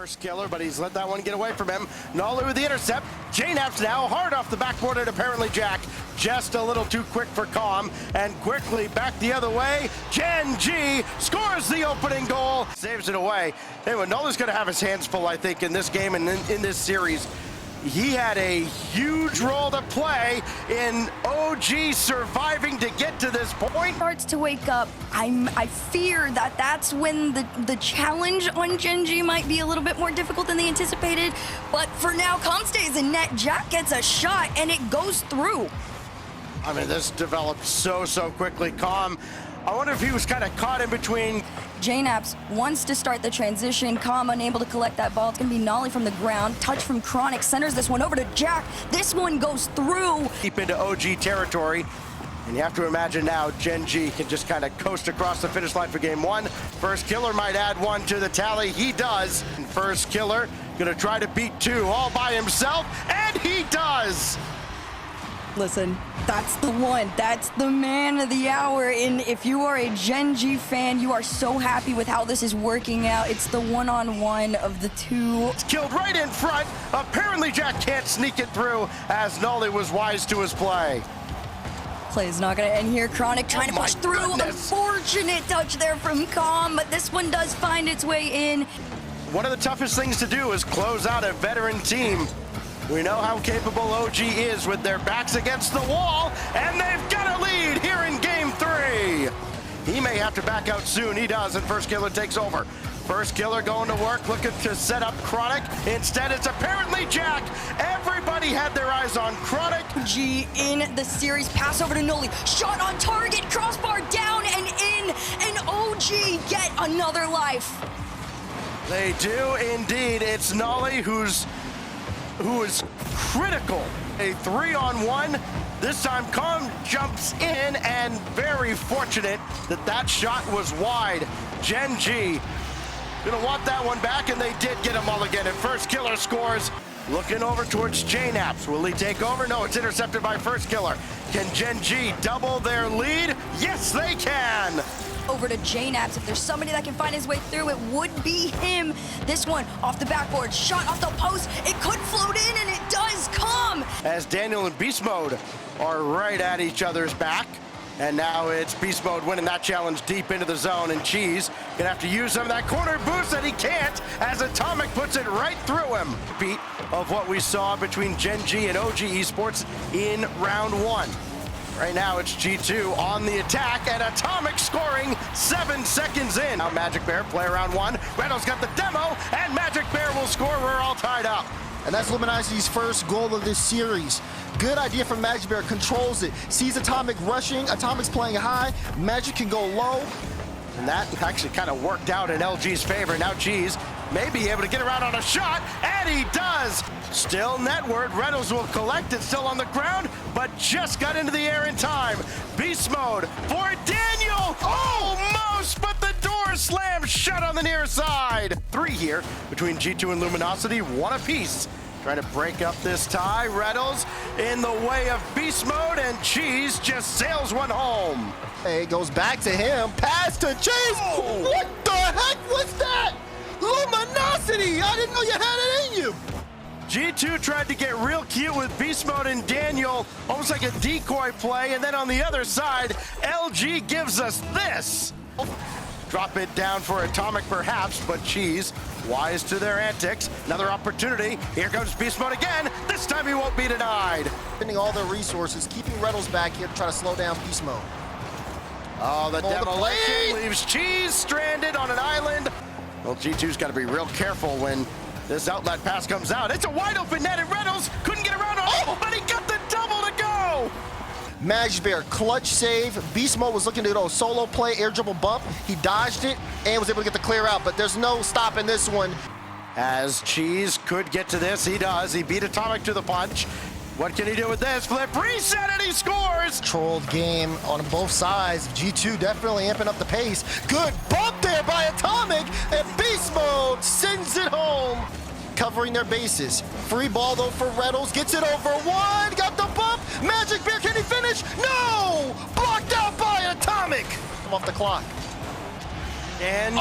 First killer, but he's let that one get away from him. Nolly with the intercept. JNAP's now hard off the backboard, and apparently Jack just a little too quick for Calm, and quickly back the other way. GENG scores the opening goal, saves it away. Anyway, Nolly's going to have his hands full, I think, in this game and in this series. He had a huge role to play in OG surviving to get to this point. Starts to wake up. I fear that that's when the challenge on GENG might be a little bit more difficult than they anticipated. But for now, Calm stays in net. Jack gets a shot and it goes through. I mean, this developed so quickly. Calm, I wonder if he was kind of caught in between. JNAPS wants to start the transition. Calm unable to collect that ball. It's going to be Nolly from the ground. Touch from Chronic centers this one over to Jack. This one goes through. Deep into OG territory. And you have to imagine now GENG can just kind of coast across the finish line for game one. First killer might add one to the tally. He does. And first killer going to try to beat two all by himself. And he does. Listen, that's the one. That's the man of the hour. And if you are a GENG fan, you are so happy with how this is working out. It's the one-on-one of the two. It's killed right in front. Apparently Jack can't sneak it through, as Nolly was wise to his play. Play's not going to end here. Chronic trying to push through. Unfortunate touch there from Calm, but this one does find its way in. One of the toughest things to do is close out a veteran team. We know how capable OG is with their backs against the wall, and they've got a lead here in game three. He may have to back out soon. He does, and first killer takes over. First killer going to work, looking to set up Chronic. Instead, it's apparently Jack. Everybody had their eyes on Chronic. G in the series, pass over to Nolly. Shot on target, crossbar down and in, and OG get another life. They do indeed. It's Nolly who is critical. A 3-on-1. This time Calm jumps in, and very fortunate that that shot was wide. GENG gonna want that one back, and they did get him all again. And first killer scores. Looking over towards JNAPS. Will he take over? No, it's intercepted by first killer. Can GENG double their lead? Yes, they can. Over to JNAPS. If there's somebody that can find his way through, it would be him. This one off the backboard, shot off the post. It could float in, and it does come. As Daniel and Beast Mode are right at each other's back. And now it's Beast Mode winning that challenge deep into the zone, and Cheese gonna have to use some of that corner boost that he can't, as Atomic puts it right through him. Beat of what we saw between GENG and OG Esports in round one. Right now it's G2 on the attack, and Atomic scoring 7 seconds in. Now Magic Bear play around one. Reynolds got the demo, and Magic Bear will score. We're all tied up. And that's Luminosity's first goal of this series. Good idea from Magic Bear, controls it. Sees Atomic rushing, Atomic's playing high, Magic can go low. And that actually kind of worked out in LG's favor. Now G's may be able to get around on a shot, and he does. Still netward, Reynolds will collect it, still on the ground, but just got into the air in time. Beast Mode for Daniel, almost, but the door slams shut on the near side. 3 here between G2 and Luminosity, 1 apiece. Trying to break up this tie. Reynolds in the way of Beast Mode, and Cheese just sails one home. Hey, goes back to him, pass to Cheese. Oh. What the heck was that? Luminosity, I didn't know you had it in you. G2 tried to get real cute with Beast Mode and Daniel, almost like a decoy play, and then on the other side, LG gives us this. Drop it down for Atomic perhaps, but Cheese, wise to their antics. Another opportunity. Here comes Beast Mode again. This time he won't be denied. Spending all their resources, keeping Reynolds back here to try to slow down Beast Mode. Oh, the demolition leaves Cheese stranded on an island. Well, G2's got to be real careful when this outlet pass comes out. It's a wide open net, and Reynolds couldn't get around on but he got the double to go. Magic Bear, clutch save. Beast Mode was looking to do a solo play, air dribble bump. He dodged it and was able to get the clear out, but there's no stopping this one. As Cheese could get to this, he does. He beat Atomic to the punch. What can he do with this? Flip, reset, and he scores! Controlled game on both sides. G2 definitely amping up the pace. Good bump there by Atomic, and Beast Mode sends it home. Covering their bases. Free ball though for Reynolds, gets it over one, got the bump. Magic Bear, can he finish? No! Blocked out by Atomic. Come off the clock. And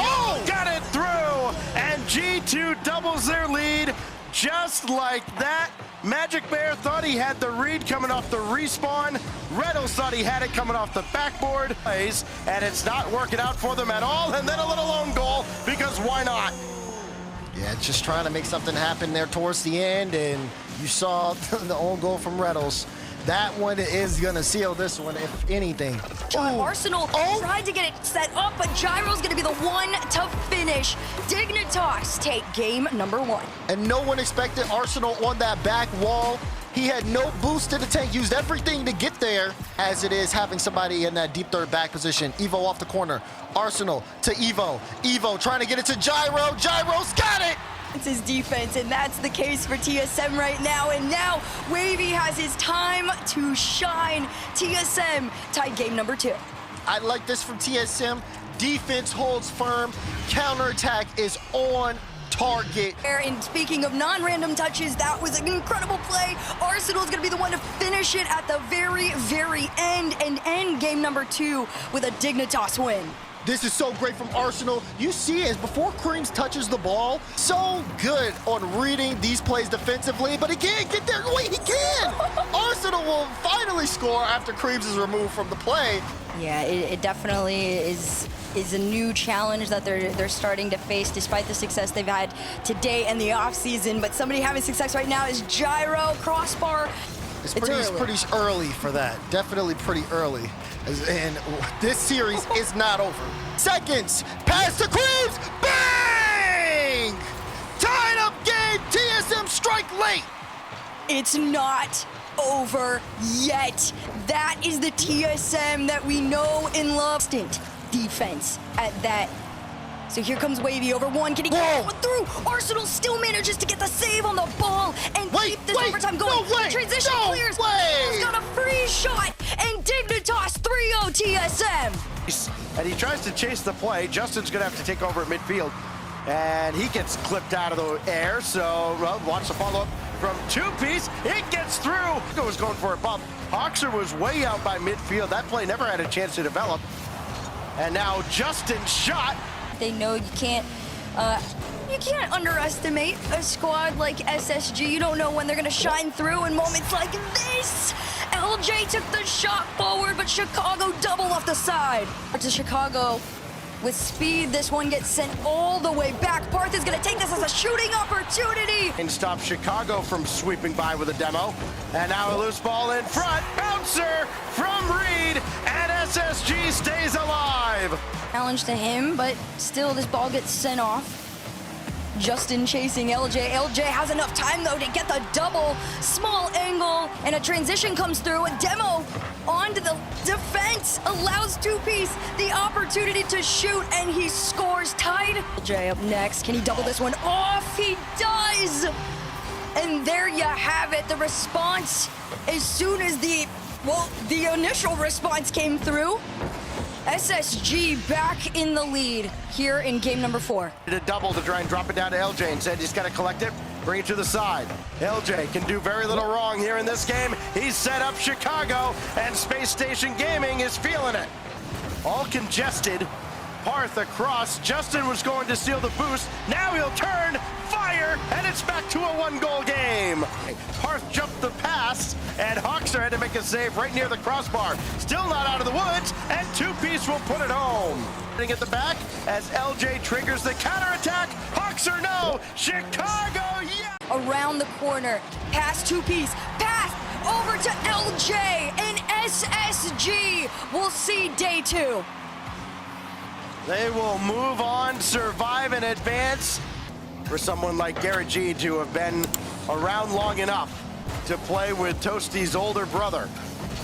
got it through, and G2 doubles their lead just like that. Magic Bear thought he had the read coming off the respawn. Reynolds thought he had it coming off the backboard. And it's not working out for them at all. And then a little own goal, because why not? Yeah, just trying to make something happen there towards the end, and you saw the own goal from Reynolds. That one is gonna seal this one, if anything. Arsenal tried to get it set up, but Gyro's gonna be the one to finish. Dignitas take game number 1. And no one expected Arsenal on that back wall. He had no boost to the tank, used everything to get there, as it is having somebody in that deep third back position. Evo off the corner. Arsenal to Evo. Evo trying to get it to Gyro. Gyro's got it! It's his defense, and that's the case for TSM right now. And now Wavy has his time to shine. TSM tied game number 2. I like this from TSM. Defense holds firm. Counterattack is on target. And speaking of non-random touches, that was an incredible play. Arsenal's gonna be the one to finish it at the very, very end and end game number 2 with a Dignitas win. This is so great from Arsenal. You see it before Creams touches the ball. So good on reading these plays defensively, but he can't get there. Wait, he can! Arsenal will finally score after Creams is removed from the play. Yeah, it definitely is a new challenge that they're starting to face, despite the success they've had today and the offseason. But somebody having success right now is Gyro, crossbar. It's pretty early for that. Definitely pretty early. And this series is not over. Seconds, pass to Creams, bang! Tied up game, TSM strike late. It's not over yet. That is the TSM that we know and love. Instant defense at that. So here comes Wavy over one. Can he get one through? Arsenal still manages to get the save on the ball and keep this overtime going. Transition clears. He's got a free shot, and Dignitas 3-0 TSM. And he tries to chase the play. Justin's gonna have to take over at midfield. And he gets clipped out of the air, so watch the follow-up from two-piece. It gets through. It was going for a bump. Hoxer was way out by midfield. That play never had a chance to develop. And now Justin's shot. They know you can't underestimate a squad like SSG. You don't know when they're gonna shine through in moments like this. LJ took the shot forward, but Chicago double off the side. To Chicago with speed, this one gets sent all the way back. Parth is gonna take this as a shooting opportunity. And stop Chicago from sweeping by with a demo. And now a loose ball in front. Bouncer from Reed, and SSG stays alive. Challenge to him, but still this ball gets sent off. Justin chasing LJ. LJ has enough time though to get the double. Small angle, and a transition comes through. A demo onto the defense allows two-piece the opportunity to shoot, and he scores. Tied. LJ up next. Can he double this one off? He does. And there you have it. The response, as soon as the initial response came through, SSG back in the lead here in game number 4. A double to try and drop it down to LJ, and said he's got to collect it, bring it to the side. LJ can do very little wrong here in this game. He's set up Chicago, and Space Station Gaming is feeling it. All congested. Parth across. Justin was going to steal the boost. Now he'll turn, fire, and it's back to a 1-goal game. Parth jumped the pass, and Hoxer had to make a save right near the crossbar. Still not out of the woods, and two-piece will put it home. At the back as LJ triggers the counterattack. Hoxer, no. Chicago, yeah. Around the corner, pass two-piece, pass over to LJ, and SSG will see day 2. They will move on, survive, and advance. For someone like Garrett G to have been around long enough to play with Toasty's older brother,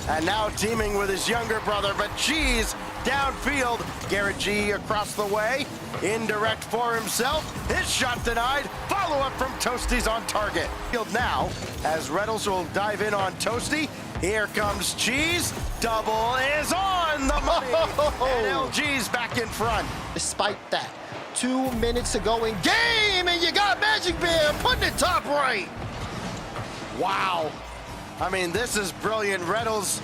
and now teaming with his younger brother, but G's downfield. Garrett G across the way, indirect for himself. His shot denied. Follow-up from Toasty's on target. Field now, as Reynolds will dive in on Toasty. Here comes Cheese. Double is on the money. And LG's back in front. Despite that, 2 minutes to go in game, and you got Magic Bear putting it top right. Wow. I mean, this is brilliant. Reynolds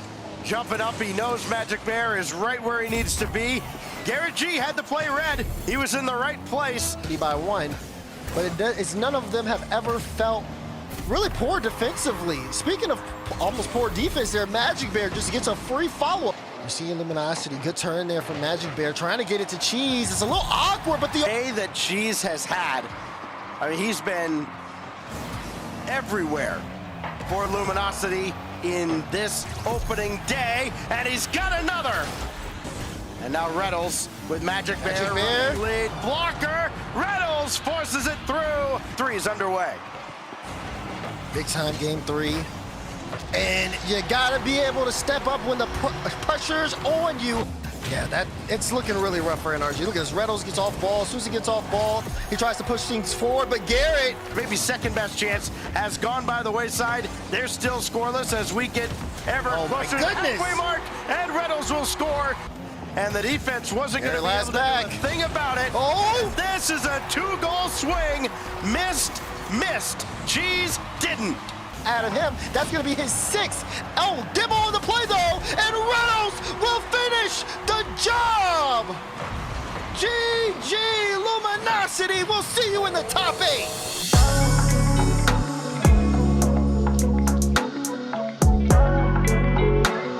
jumping up. He knows Magic Bear is right where he needs to be. Garrett G had to play red. He was in the right place. By one, but it's none of them have ever felt really poor defensively. Speaking of almost poor defense there, Magic Bear just gets a free follow-up. You see Luminosity, good turn there from Magic Bear, trying to get it to Cheese. It's a little awkward, but the day that Cheese has had, I mean, he's been everywhere for Luminosity in this opening day, and he's got another. And now Reynolds with Magic Bear. Lead blocker. Reynolds forces it through. Three's underway. Big time game 3. And you gotta be able to step up when the pressure's on you. Yeah, it's looking really rough for NRG. Look at this, Reynolds gets off ball. As soon as he gets off ball, he tries to push things forward, but Garrett, maybe second best chance, has gone by the wayside. They're still scoreless as we get ever closer to the halfway mark, and Reynolds will score. And the defense wasn't going to be able to do a thing about it. Oh! This is a 2-goal swing. Missed. Cheese didn't. Out of him, that's going to be his 6th. Oh, Dibble on the play though, and Reynolds will finish the job. GG Luminosity. We'll see you in the top 8.